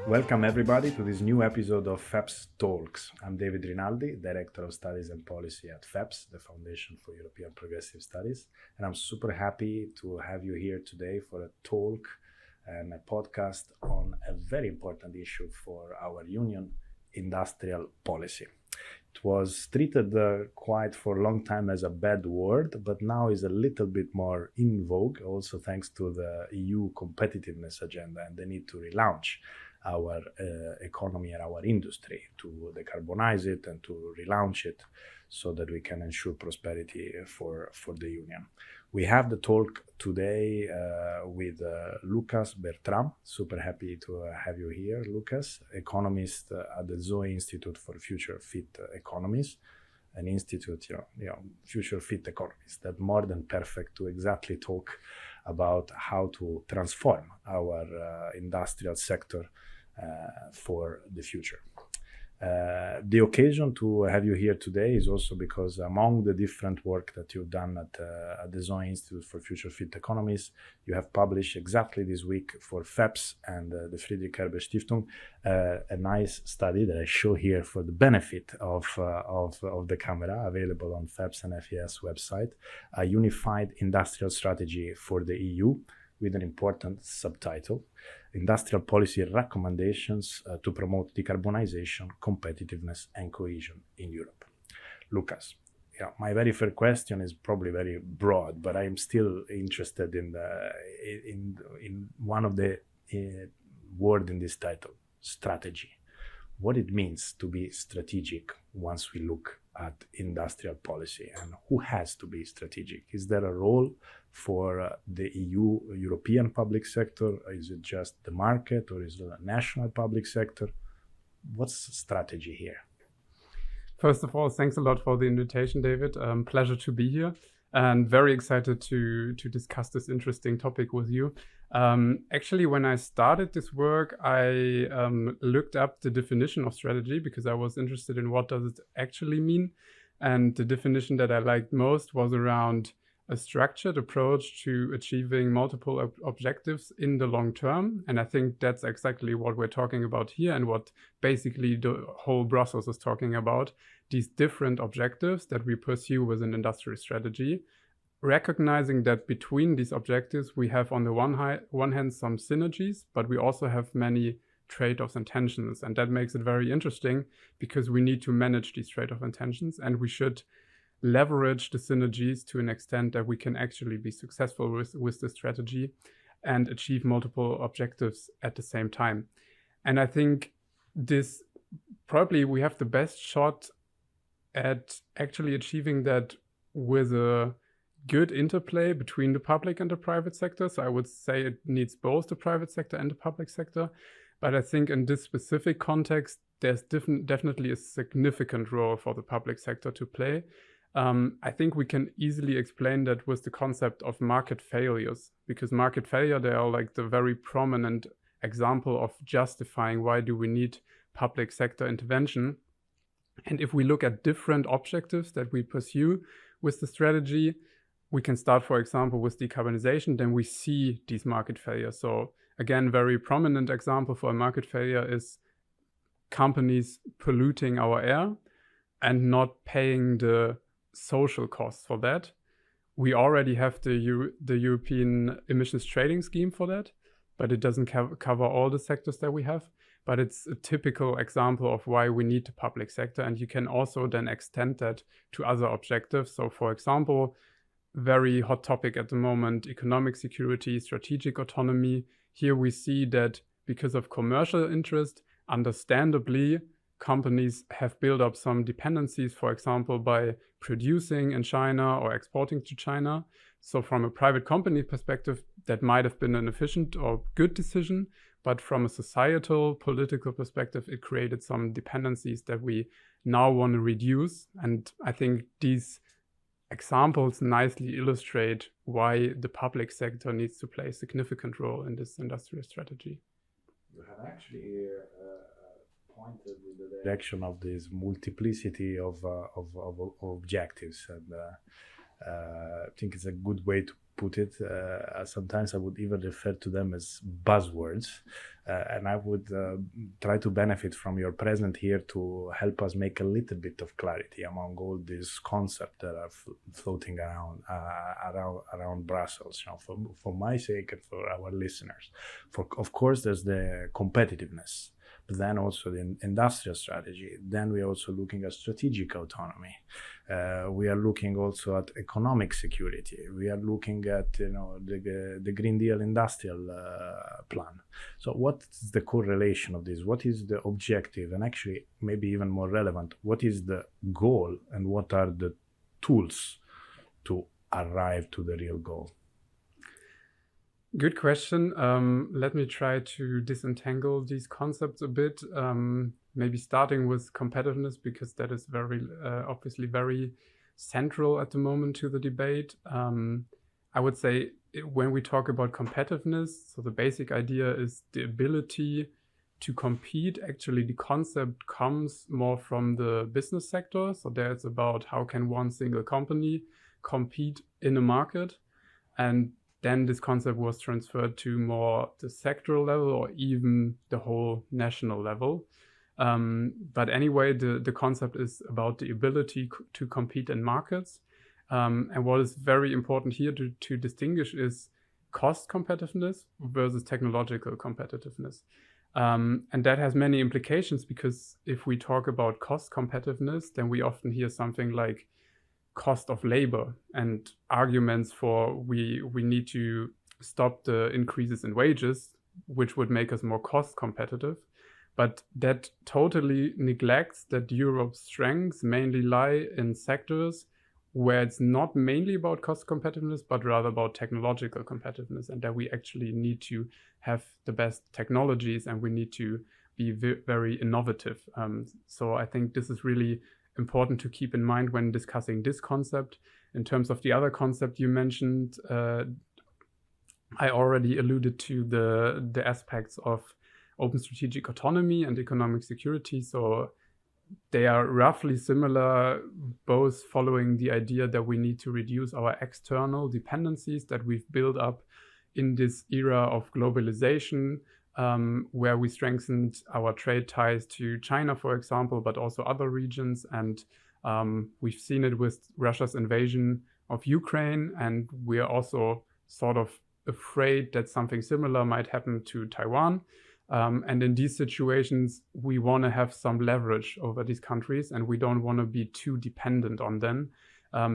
Welcome everybody to this new episode of FEPS Talks. I'm David Rinaldi, Director of Studies and Policy at FEPS, the Foundation for European Progressive Studies. And I'm super happy to have you here today for a talk and a podcast on a very important issue for our union, industrial policy. It was treated quite for a long time as a bad word, but now is a little bit more in vogue, also thanks to the EU competitiveness agenda and the need to relaunch our economy and our industry, to decarbonize it and to relaunch it so that we can ensure prosperity for the union. We have the talk today with Lukas Bertram. Super happy to have you here, Lukas, economist at the ZOE Institute for Future-Fit Economies, an institute, Future-Fit Economies, that more than perfect to exactly talk about how to transform our industrial sector for the future. The occasion to have you here today is also because among the different work that you've done at the ZOE Institute for Future-Fit Economies, you have published exactly this week for FEPS and the Friedrich Ebert Stiftung a nice study that I show here for the benefit of the camera, available on FEPS and FES website, a unified industrial strategy for the EU, with an important subtitle, Industrial Policy Recommendations to Promote Decarbonization, Competitiveness and Cohesion in Europe. Lukas, my very first question is probably very broad, but I'm still interested in one of the word in this title, strategy. What it means to be strategic once we look at industrial policy, and who has to be strategic? Is there a role for the European public sector? Is it just the market, or is it a national public sector? What's the strategy here? First of all, thanks a lot for the invitation, David. Pleasure to be here and very excited to discuss this interesting topic with you. Actually, when I started this work, I looked up the definition of strategy because I was interested in what does it actually mean. And the definition that I liked most was around a structured approach to achieving multiple objectives in the long term. And I think that's exactly what we're talking about here and what basically the whole Brussels is talking about, these different objectives that we pursue with an industrial strategy, recognizing that between these objectives, we have on the one hand some synergies, but we also have many trade-offs and tensions. And that makes it very interesting because we need to manage these trade-off and tensions, and we should leverage the synergies to an extent that we can actually be successful with the strategy and achieve multiple objectives at the same time. And I think this probably we have the best shot at actually achieving that with a good interplay between the public and the private sector. So I would say it needs both the private sector and the public sector. But I think in this specific context, there's definitely a significant role for the public sector to play. I think we can easily explain that with the concept of market failures, because market failure, they are like the very prominent example of justifying why do we need public sector intervention. And if we look at different objectives that we pursue with the strategy, we can start, for example, with decarbonization, then we see these market failures. So again, very prominent example for a market failure is companies polluting our air and not paying the social costs for that. We already have the European emissions trading scheme for that, but it doesn't cover all the sectors that we have. But it's a typical example of why we need the public sector. And you can also then extend that to other objectives. So for example, very hot topic at the moment, economic security, strategic autonomy. Here we see that because of commercial interest, understandably, companies have built up some dependencies, for example, by producing in China or exporting to China. So from a private company perspective, that might have been an efficient or good decision. But from a societal, political perspective, it created some dependencies that we now want to reduce. And I think these examples nicely illustrate why the public sector needs to play a significant role in this industrial strategy. You have actually pointed in the direction of this multiplicity of objectives, and I think it's a good way put it. Sometimes I would even refer to them as buzzwords. And I would try to benefit from your presence here to help us make a little bit of clarity among all these concepts that are floating around Brussels. For my sake and for our listeners. Of course, there's the competitiveness, but then also the industrial strategy. Then we're also looking at strategic autonomy. We are looking also at economic security. We are looking at the Green Deal industrial plan. So what is the correlation of this? What is the objective? And actually, maybe even more relevant, what is the goal and what are the tools to arrive to the real goal? Good question. Let me try to disentangle these concepts a bit. Maybe starting with competitiveness, because that is very obviously very central at the moment to the debate. I would say when we talk about competitiveness, so the basic idea is the ability to compete. Actually, the concept comes more from the business sector. So there it's about how can one single company compete in a market, and then this concept was transferred to more the sectoral level or even the whole national level. But anyway, the concept is about the ability to compete in markets. And what is very important here to distinguish is cost competitiveness versus technological competitiveness. And that has many implications, because if we talk about cost competitiveness, then we often hear something like cost of labor and arguments for we need to stop the increases in wages, which would make us more cost competitive. But that totally neglects that Europe's strengths mainly lie in sectors where it's not mainly about cost competitiveness, but rather about technological competitiveness, and that we actually need to have the best technologies and we need to be very innovative. So I think this is really important to keep in mind when discussing this concept. In terms of the other concept you mentioned, I already alluded to the aspects of open strategic autonomy and economic security. So they are roughly similar, both following the idea that we need to reduce our external dependencies that we've built up in this era of globalization, where we strengthened our trade ties to China, for example, but also other regions. And we've seen it with Russia's invasion of Ukraine. And we are also sort of afraid that something similar might happen to Taiwan. And in these situations, we want to have some leverage over these countries, and we don't want to be too dependent on them,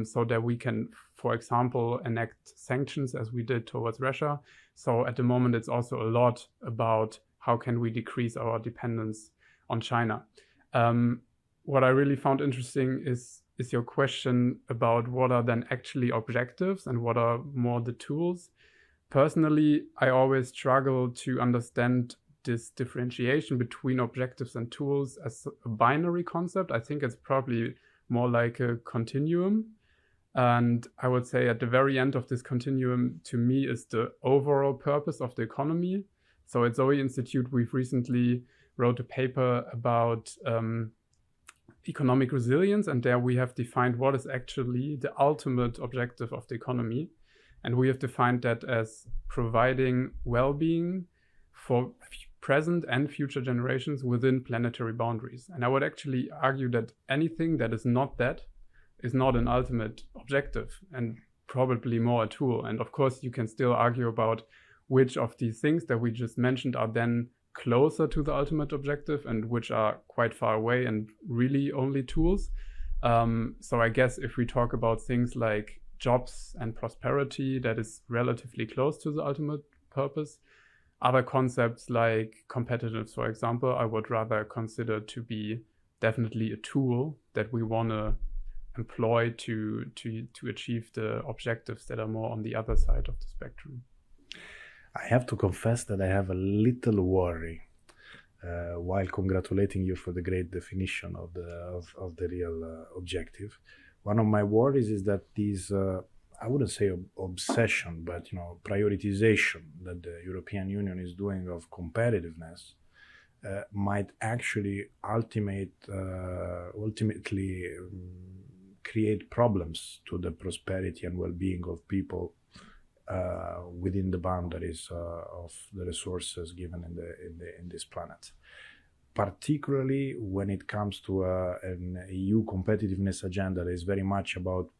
so that we can, for example, enact sanctions as we did towards Russia. So at the moment, it's also a lot about how can we decrease our dependence on China. What I really found interesting is your question about what are then actually objectives and what are more the tools. Personally, I always struggle to understand this differentiation between objectives and tools as a binary concept. I think it's probably more like a continuum. And I would say at the very end of this continuum, to me, is the overall purpose of the economy. So at ZOE Institute, we've recently wrote a paper about economic resilience, and there we have defined what is actually the ultimate objective of the economy. And we have defined that as providing well-being for present and future generations within planetary boundaries. And I would actually argue that anything that is not that is not an ultimate objective and probably more a tool. And of course, you can still argue about which of these things that we just mentioned are then closer to the ultimate objective and which are quite far away and really only tools. So I guess if we talk about things like jobs and prosperity, that is relatively close to the ultimate purpose. Other concepts like competitiveness, for example, I would rather consider to be definitely a tool that we want to employ to achieve the objectives that are more on the other side of the spectrum. I have to confess that I have a little worry while congratulating you for the great definition of the real objective. One of my worries is that these I wouldn't say obsession, but prioritization that the European Union is doing of competitiveness might actually ultimately create problems to the prosperity and well-being of people within the boundaries of the resources given in this planet. Particularly when it comes to an EU competitiveness agenda that is very much about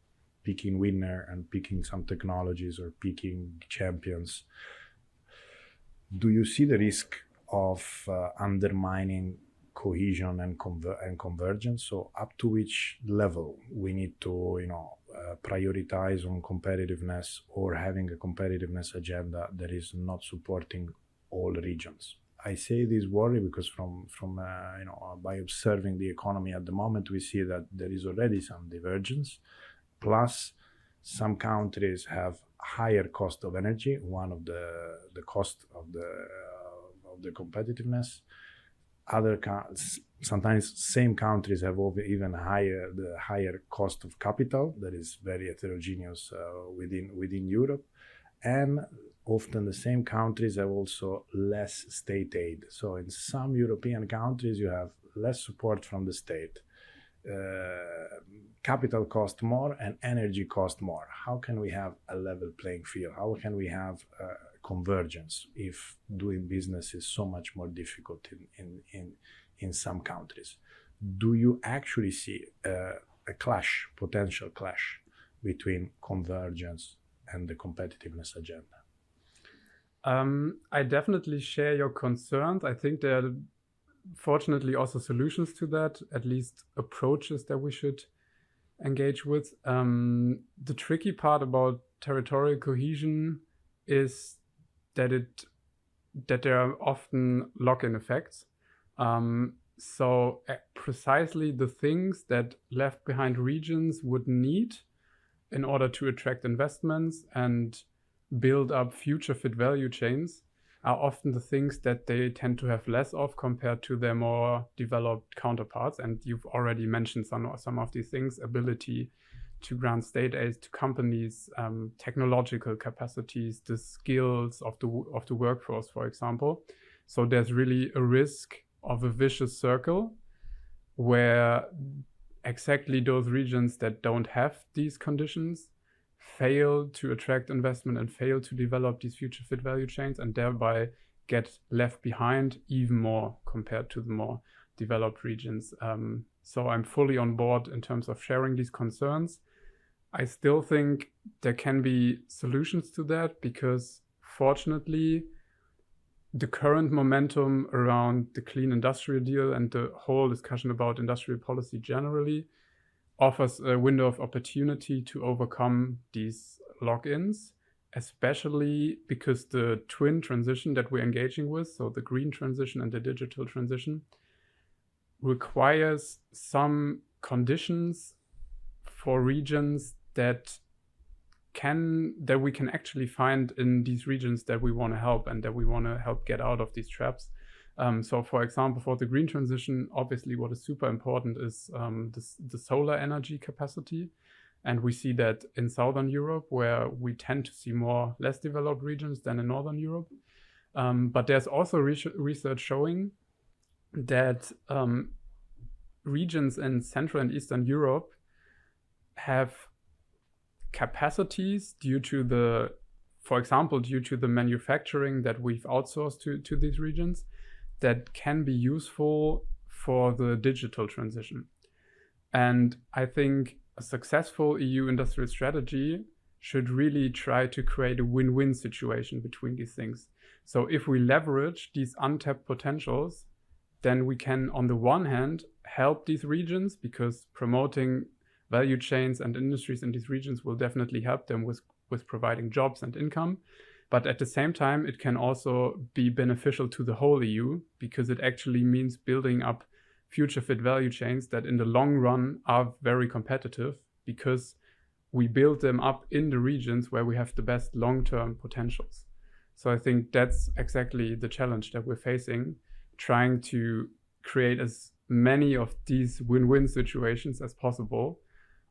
picking winner and picking some technologies or picking champions. Do you see the risk of undermining cohesion and convergence? So up to which level we need to, prioritize on competitiveness or having a competitiveness agenda that is not supporting all regions? I say this worry because from by observing the economy at the moment, we see that there is already some divergence. Plus, some countries have higher cost of energy, one of the cost of the competitiveness. Sometimes same countries have even higher cost of capital that is very heterogeneous within Europe, and often the same countries have also less state aid. So in some European countries you have less support from the state. Capital cost more and energy cost more. How can we have a level playing field? How can we have convergence if doing business is so much more difficult in some countries? Do you actually see a potential clash between convergence and the competitiveness agenda? I definitely share your concerns. I think there are fortunately also solutions to that, at least approaches that we should engage with. The tricky part about territorial cohesion is that there are often lock-in effects. So precisely the things that left behind regions would need in order to attract investments and build up future-fit value chains are often the things that they tend to have less of compared to their more developed counterparts. And you've already mentioned some of these things: ability to grant state aid to companies, technological capacities, the skills of the workforce, for example. So there's really a risk of a vicious circle where exactly those regions that don't have these conditions fail to attract investment and fail to develop these future fit value chains, and thereby get left behind even more compared to the more developed regions. So I'm fully on board in terms of sharing these concerns. I still think there can be solutions to that, because fortunately the current momentum around the Clean Industrial Deal and the whole discussion about industrial policy generally offers a window of opportunity to overcome these lock-ins, especially because the twin transition that we're engaging with, so the green transition and the digital transition, requires some conditions for regions that we can actually find in these regions that we want to help and that we want to help get out of these traps. So for example, for the green transition, obviously what is super important is the solar energy capacity. And we see that in Southern Europe, where we tend to see more less developed regions than in Northern Europe. But there's also research showing that regions in Central and Eastern Europe have capacities for example, due to the manufacturing that we've outsourced to these regions, that can be useful for the digital transition. And I think a successful EU industrial strategy should really try to create a win-win situation between these things. So if we leverage these untapped potentials, then we can, on the one hand, help these regions, because promoting value chains and industries in these regions will definitely help them with providing jobs and income. But at the same time, it can also be beneficial to the whole EU, because it actually means building up future fit value chains that in the long run are very competitive, because we build them up in the regions where we have the best long-term potentials. So I think that's exactly the challenge that we're facing, trying to create as many of these win-win situations as possible.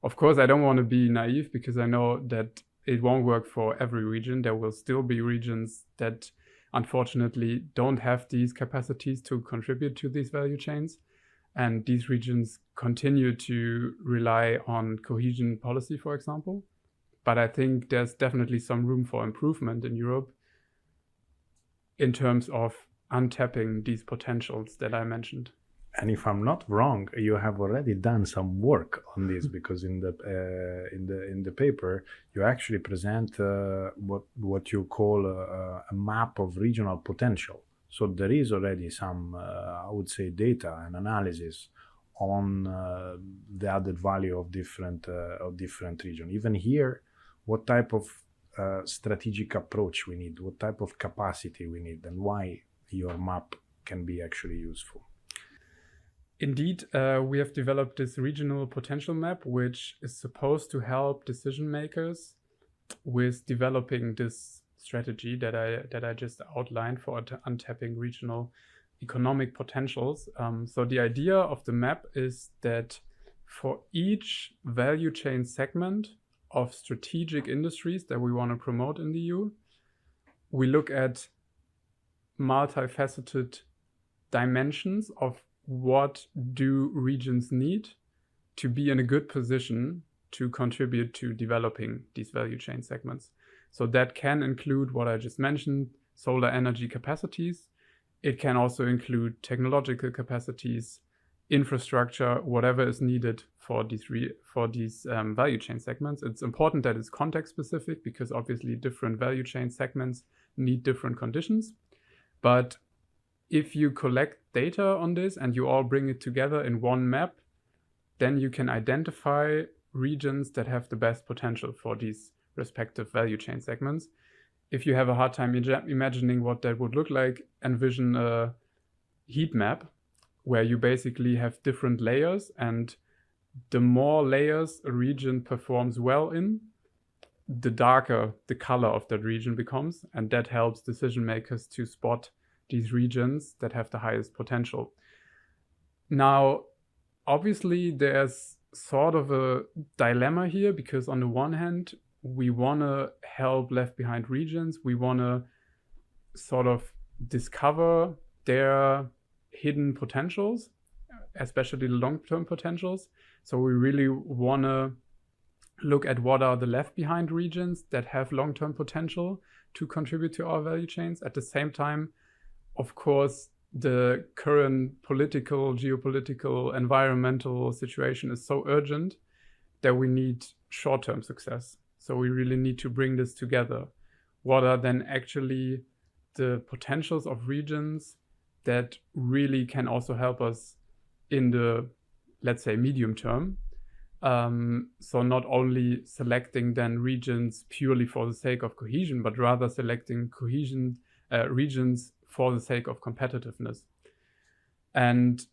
Of course, I don't want to be naive, because I know that it won't work for every region. There will still be regions that unfortunately don't have these capacities to contribute to these value chains. And these regions continue to rely on cohesion policy, for example. but I think there's definitely some room for improvement in Europe in terms of untapping these potentials that I mentioned. And if I'm not wrong, you have already done some work on this, because in the paper you actually present what you call a map of regional potential. So there is already some, I would say, data and analysis on the added value of different regions. Even here, what type of strategic approach we need, what type of capacity we need, and why your map can be actually useful. Indeed, we have developed this regional potential map, which is supposed to help decision makers with developing this strategy that I just outlined for untapping regional economic potentials. So the idea of the map is that for each value chain segment of strategic industries that we want to promote in the EU, we look at multifaceted dimensions of what do regions need to be in a good position to contribute to developing these value chain segments. So that can include what I just mentioned, solar energy capacities. It can also include technological capacities, infrastructure, whatever is needed for these value chain segments. It's important that it's context specific, because obviously different value chain segments need different conditions. But if you collect data on this and you all bring it together in one map, then you can identify regions that have the best potential for these respective value chain segments. If you have a hard time imagining what that would look like, envision a heat map where you basically have different layers, and the more layers a region performs well in, the darker the color of that region becomes, and that helps decision makers to spot these regions that have the highest potential. Now, obviously, there's sort of a dilemma here, because on the one hand, we want to help left behind regions. We want to sort of discover their hidden potentials, especially the long-term potentials. So we really want to look at what are the left behind regions that have long-term potential to contribute to our value chains. At the same time, of course, the current political, geopolitical, environmental situation is so urgent that we need short-term success. So we really need to bring this together. What are then actually the potentials of regions that really can also help us in the, let's say, medium term? So not only selecting then regions purely for the sake of cohesion, but rather selecting regions for the sake of competitiveness. And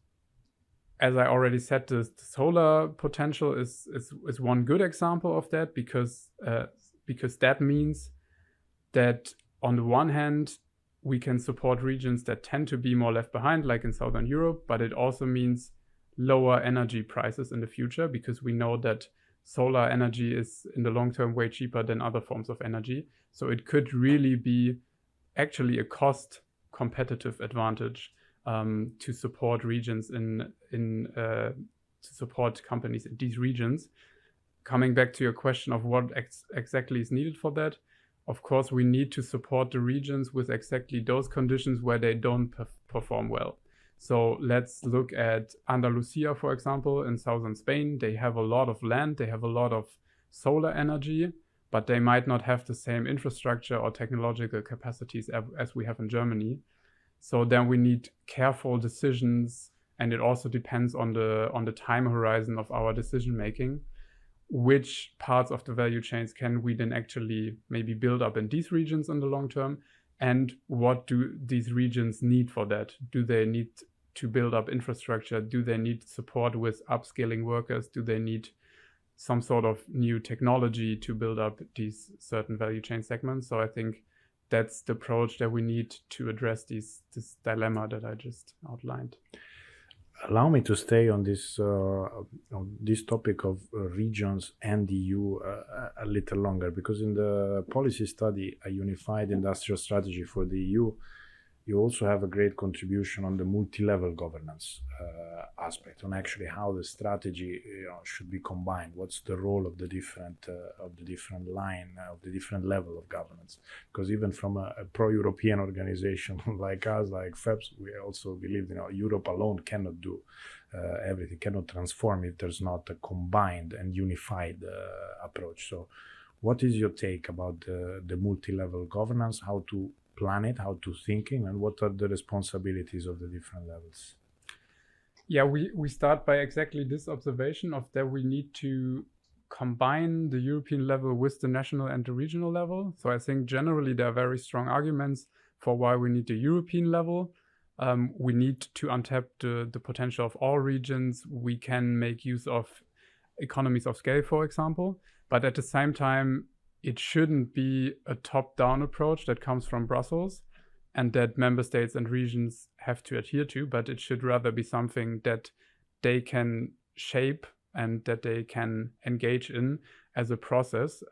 as I already said, the solar potential is one good example of that, because that means that on the one hand, we can support regions that tend to be more left behind, like in Southern Europe, but it also means lower energy prices in the future, because we know that solar energy is in the long term way cheaper than other forms of energy. So it could really be actually a cost competitive advantage to support regions to support companies in these regions. Coming back to your question of what exactly is needed for that, of course, we need to support the regions with exactly those conditions where they don't perform well. So let's look at Andalusia, for example, in southern Spain. They have a lot of land, they have a lot of solar energy, but they might not have the same infrastructure or technological capacities as we have in Germany. So then we need careful decisions, and it also depends on the time horizon of our decision making. Which parts of the value chains can we then actually maybe build up in these regions in the long term? And what do these regions need for that? Do they need to build up infrastructure? Do they need support with upskilling workers? Do they need some sort of new technology to build up these certain value chain segments? So I think that's the approach that we need to address this dilemma that I just outlined. Allow me to stay on this topic of regions and the EU a little longer, because in the policy study, A Unified Industrial Strategy for the EU, you also have a great contribution on the multi-level governance aspect, on actually how the strategy should be combined. What's the role of the different line, of the different level of governance? Because even from a pro-European organization like us, like FEPS, we also believe Europe alone cannot do everything, cannot transform if there's not a combined and unified approach. So what is your take about the multi-level governance, how to plan it, how to thinking, and what are the responsibilities of the different levels? Yeah, we start by exactly this observation of that we need to combine the European level with the national and the regional level. So I think generally there are very strong arguments for why we need the European level. We need to untap the potential of all regions. We can make use of economies of scale, for example, but at the same time, it shouldn't be a top-down approach that comes from Brussels and that member states and regions have to adhere to, but it should rather be something that they can shape and that they can engage in as a process.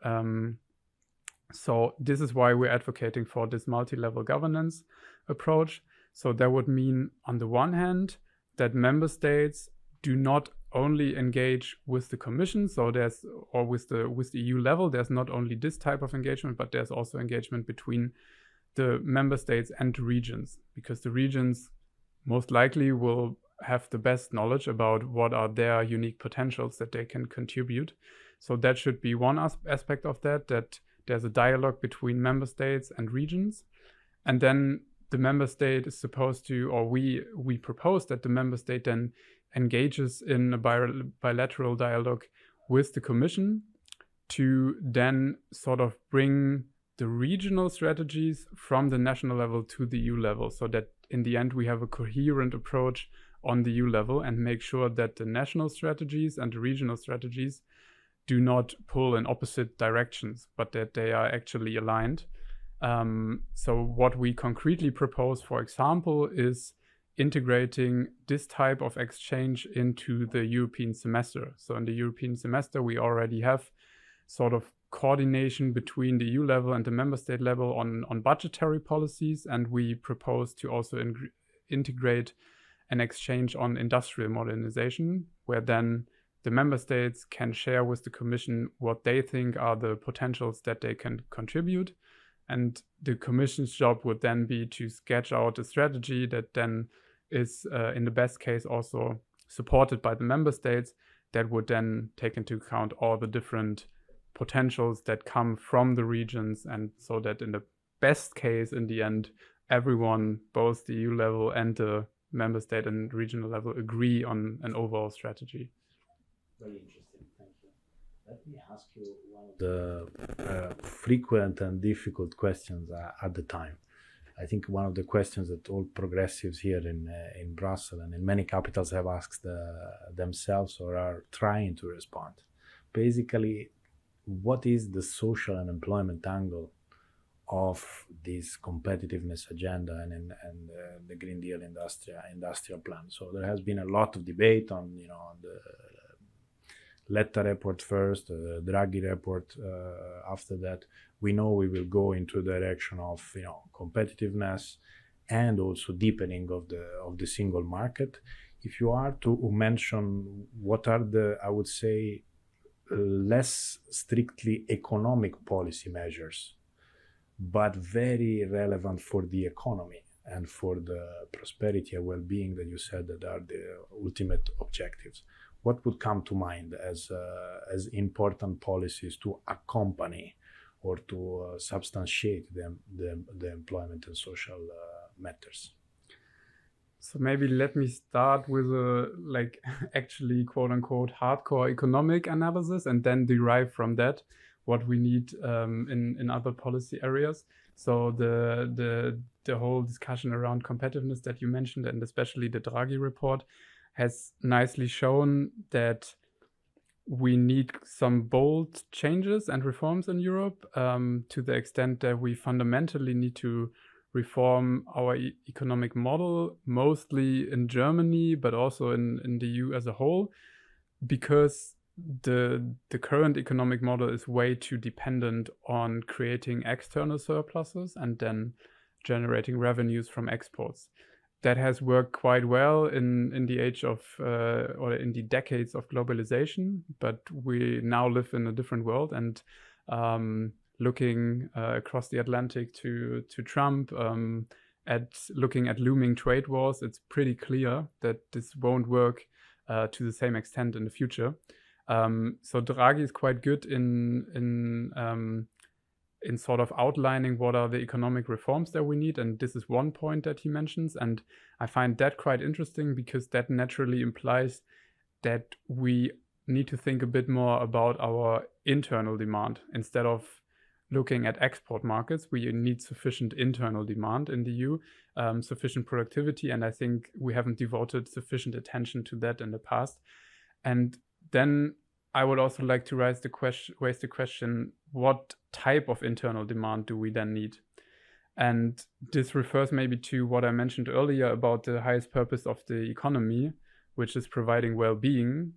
So this is why we're advocating for this multi-level governance approach. So that would mean, on the one hand, that member states do not only engage with the Commission, so with the EU level, there's not only this type of engagement, but there's also engagement between the member states and the regions, because the regions most likely will have the best knowledge about what are their unique potentials that they can contribute. So that should be one aspect of that there's a dialogue between member states and regions. And then the member state is supposed to, or we propose that the member state then engages in a bilateral dialogue with the Commission to then sort of bring the regional strategies from the national level to the EU level, so that in the end we have a coherent approach on the EU level and make sure that the national strategies and the regional strategies do not pull in opposite directions, but that they are actually aligned. So what we concretely propose, for example, is integrating this type of exchange into the European semester. So in the European semester, we already have sort of coordination between the EU level and the member state level on budgetary policies, and we propose to also integrate an exchange on industrial modernization, where then the member states can share with the Commission what they think are the potentials that they can contribute. And the Commission's job would then be to sketch out a strategy that then is, in the best case, also supported by the member states, that would then take into account all the different potentials that come from the regions, and so that in the best case, in the end, everyone, both the EU level and the member state and regional level, agree on an overall strategy. Very interesting, thank you. Let me ask you one of the frequent and difficult questions at the time. I think one of the questions that all progressives here in Brussels and in many capitals have asked themselves or are trying to respond. Basically, what is the social and employment angle of this competitiveness agenda and the Green Deal industrial plan? So there has been a lot of debate on the Letta report first, the Draghi report after that. We know we will go into the direction of competitiveness and also deepening of the single market. If you are to mention what are the, I would say, less strictly economic policy measures, but very relevant for the economy and for the prosperity and well-being that you said that are the ultimate objectives, what would come to mind as important policies to accompany or to substantiate the employment and social matters? So maybe let me start with a actually quote unquote hardcore economic analysis, and then derive from that what we need in other policy areas. So the whole discussion around competitiveness that you mentioned, and especially the Draghi report, has nicely shown that we need some bold changes and reforms in Europe, to the extent that we fundamentally need to reform our economic model, mostly in Germany, but also in the EU as a whole, because the current economic model is way too dependent on creating external surpluses and then generating revenues from exports. That has worked quite well in the age of or in the decades of globalization, but we now live in a different world. And looking across the Atlantic to Trump, looking at looming trade wars, it's pretty clear that this won't work to the same extent in the future. So Draghi is quite good in sort of outlining what are the economic reforms that we need, and this is one point that he mentions, and I find that quite interesting because that naturally implies that we need to think a bit more about our internal demand. Instead of looking at export markets, we need sufficient internal demand in the EU, sufficient productivity, and I think we haven't devoted sufficient attention to that in the past. And then I would also like to raise the question, what type of internal demand do we then need? And this refers maybe to what I mentioned earlier about the highest purpose of the economy, which is providing well-being.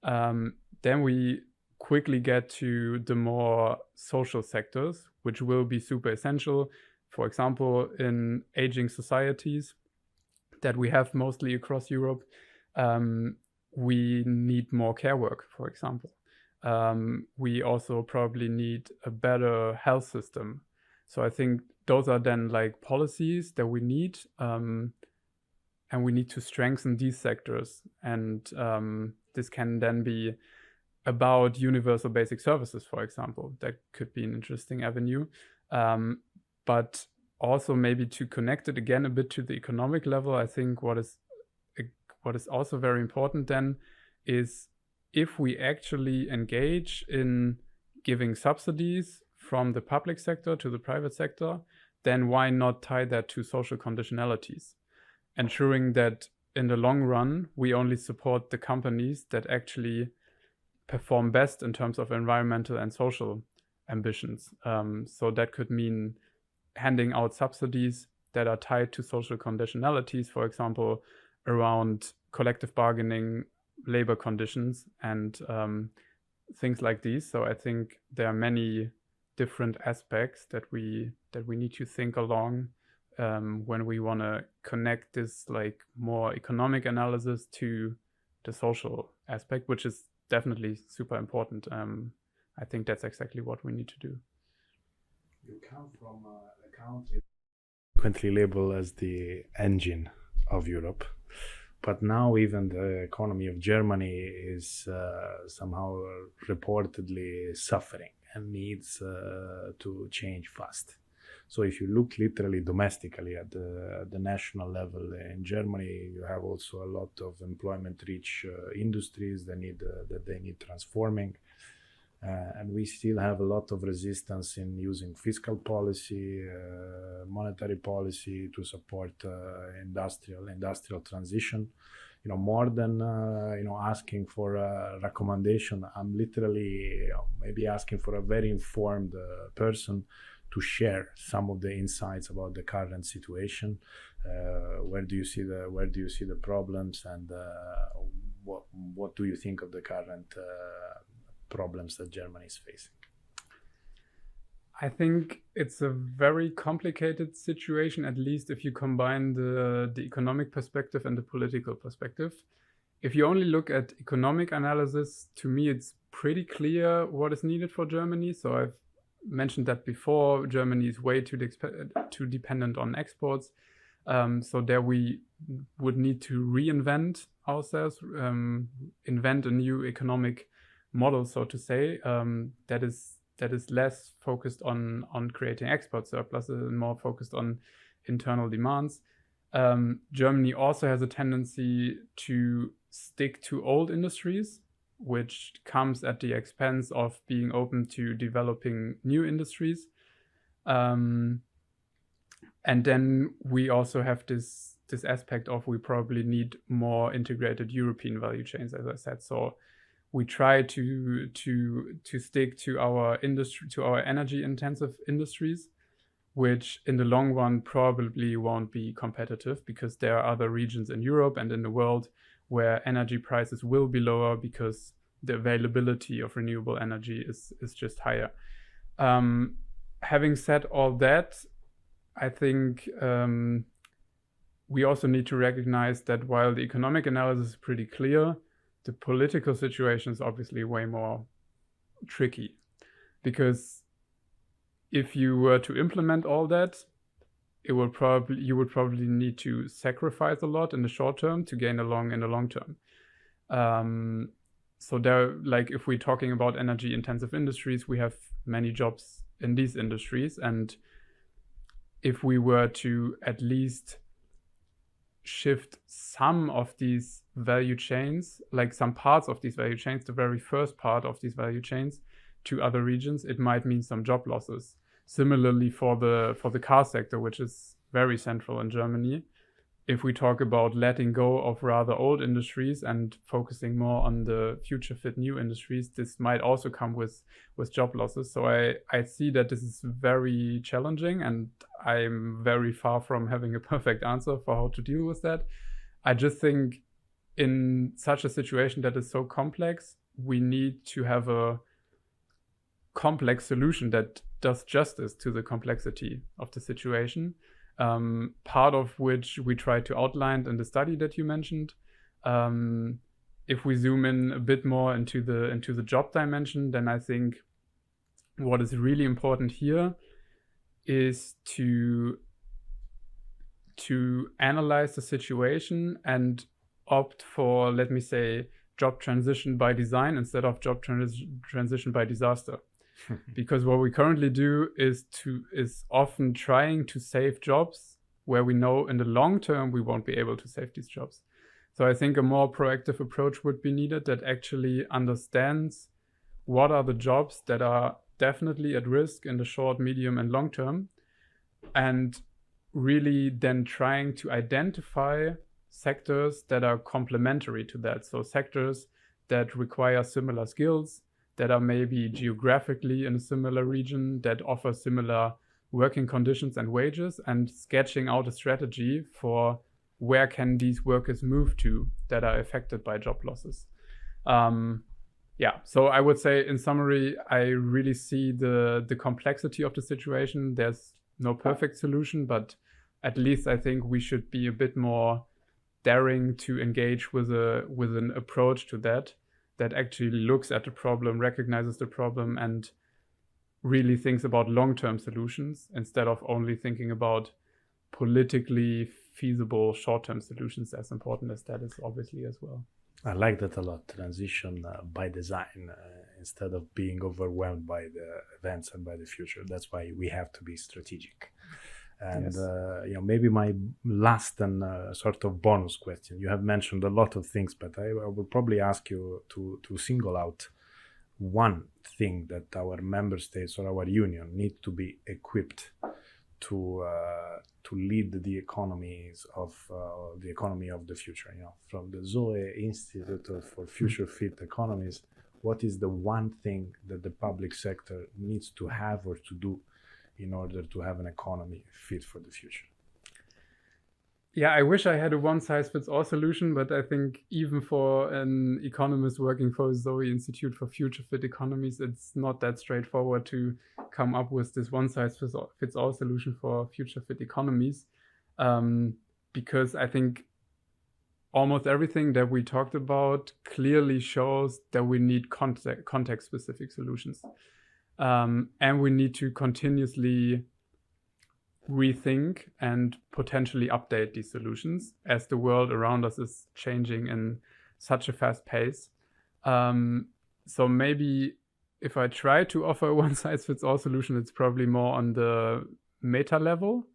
Then we quickly get to the more social sectors, which will be super essential. For example, in aging societies that we have mostly across Europe, we need more care work, for example. We also probably need a better health system. So I think those are then like policies that we need, and we need to strengthen these sectors. And this can then be about universal basic services, for example. That could be an interesting avenue. But also maybe to connect it again a bit to the economic level, I think what is also very important then is if we actually engage in giving subsidies from the public sector to the private sector, then why not tie that to social conditionalities, ensuring that in the long run, we only support the companies that actually perform best in terms of environmental and social ambitions. So that could mean handing out subsidies that are tied to social conditionalities, for example, around collective bargaining, labor conditions, and things like these. So I think there are many different aspects that we need to think along when we want to connect this like more economic analysis to the social aspect, which is definitely super important. I think that's exactly what we need to do. You come from a country frequently labeled as the engine of Europe, but now even the economy of Germany is somehow reportedly suffering and needs to change fast. So if you look literally domestically at the national level in Germany, you have also a lot of employment-rich industries that they need transforming. And we still have a lot of resistance in using fiscal policy, monetary policy to support industrial transition. More than asking for a recommendation, I'm literally maybe asking for a very informed person to share some of the insights about the current situation. Where do you see the problems, and what do you think of the current problems that Germany is facing? I think it's a very complicated situation, at least if you combine the economic perspective and the political perspective. If you only look at economic analysis, to me it's pretty clear what is needed for Germany. So I've mentioned that before. Germany is way too dependent on exports. So there we would need to reinvent ourselves, invent a new economic model, so to say, that is less focused on creating export surpluses and more focused on internal demands. Germany also has a tendency to stick to old industries, which comes at the expense of being open to developing new industries. And then we also have this aspect of we probably need more integrated European value chains, as I said. So we try to stick to our industry, to our energy-intensive industries, which in the long run probably won't be competitive because there are other regions in Europe and in the world where energy prices will be lower because the availability of renewable energy is just higher. Having said all that, I think we also need to recognize that while the economic analysis is pretty clear, the political situation is obviously way more tricky, because if you were to implement all that, you would probably need to sacrifice a lot in the short term to gain along in the long term. So there, like if we're talking about energy intensive industries, we have many jobs in these industries, and if we were to at least shift some of these value chains, like some parts of these value chains, the very first part of these value chains, to other regions, it might mean some job losses. Similarly for the car sector, which is very central in Germany, if we talk about letting go of rather old industries and focusing more on the future-fit new industries, this might also come with job losses. So I see that this is very challenging, and I'm very far from having a perfect answer for how to deal with that. I just think in such a situation that is so complex, we need to have a complex solution that does justice to the complexity of the situation. Part of which we try to outline in the study that you mentioned. If we zoom in a bit more into the job dimension, then I think what is really important here is to analyze the situation and opt for, let me say, job transition by design instead of job transition by disaster. Because what we currently do is often trying to save jobs where we know in the long term we won't be able to save these jobs. So I think a more proactive approach would be needed that actually understands what are the jobs that are definitely at risk in the short, medium, and long term, and really then trying to identify sectors that are complementary to that. So sectors that require similar skills, that are maybe geographically in a similar region, that offer similar working conditions and wages, and sketching out a strategy for where can these workers move to that are affected by job losses. So I would say in summary, I really see the complexity of the situation. There's no perfect solution, but at least I think we should be a bit more daring to engage with an approach to that actually looks at the problem, recognizes the problem, and really thinks about long-term solutions instead of only thinking about politically feasible short-term solutions, as important as that is obviously as well. I like that a lot, transition by design, instead of being overwhelmed by the events and by the future. That's why we have to be strategic. And yes. Maybe my last and sort of bonus question. You have mentioned a lot of things, but I will probably ask you to single out one thing that our member states or our union need to be equipped to lead the economies of the economy of the future. From the ZOE Institute for Future-Fit Economies, what is the one thing that the public sector needs to have or to do in order to have an economy fit for the future? Yeah, I wish I had a one-size-fits-all solution, but I think even for an economist working for the ZOE Institute for Future-Fit Economies, it's not that straightforward to come up with this one-size-fits-all solution for future-fit economies, because I think almost everything that we talked about clearly shows that we need context-specific solutions. And we need to continuously rethink and potentially update these solutions as the world around us is changing in such a fast pace. So maybe if I try to offer a one-size-fits-all solution, it's probably more on the meta level,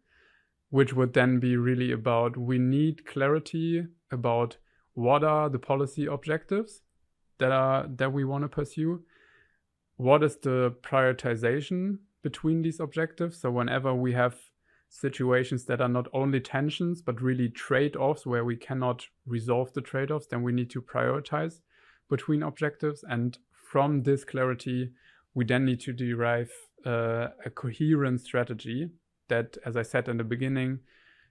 which would then be really about, we need clarity about what are the policy objectives that we want to pursue. What is the prioritization between these objectives? So whenever we have situations that are not only tensions, but really trade-offs where we cannot resolve the trade-offs, then we need to prioritize between objectives. And from this clarity, we then need to derive a coherent strategy that, as I said in the beginning,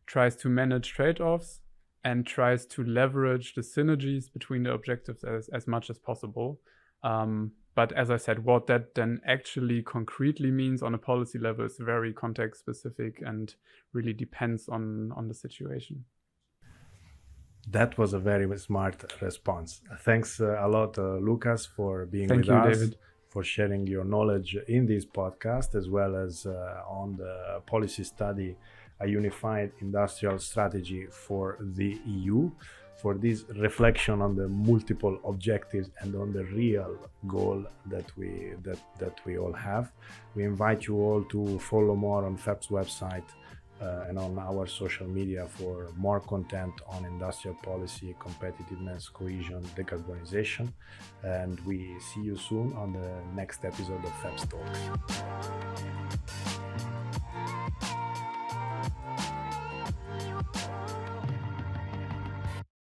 tries to manage trade-offs and tries to leverage the synergies between the objectives as much as possible. But as I said, what that then actually concretely means on a policy level is very context specific and really depends on the situation. That was a very smart response. Thanks a lot, Lukas, for being Thank with you, us, David. for sharing your knowledge in this podcast, as well as on the policy study, a unified industrial strategy for the EU, for this reflection on the multiple objectives and on the real goal that we all have. We invite you all to follow more on FEPS website and on our social media for more content on industrial policy, competitiveness, cohesion, decarbonization. And we see you soon on the next episode of FEPS Talks.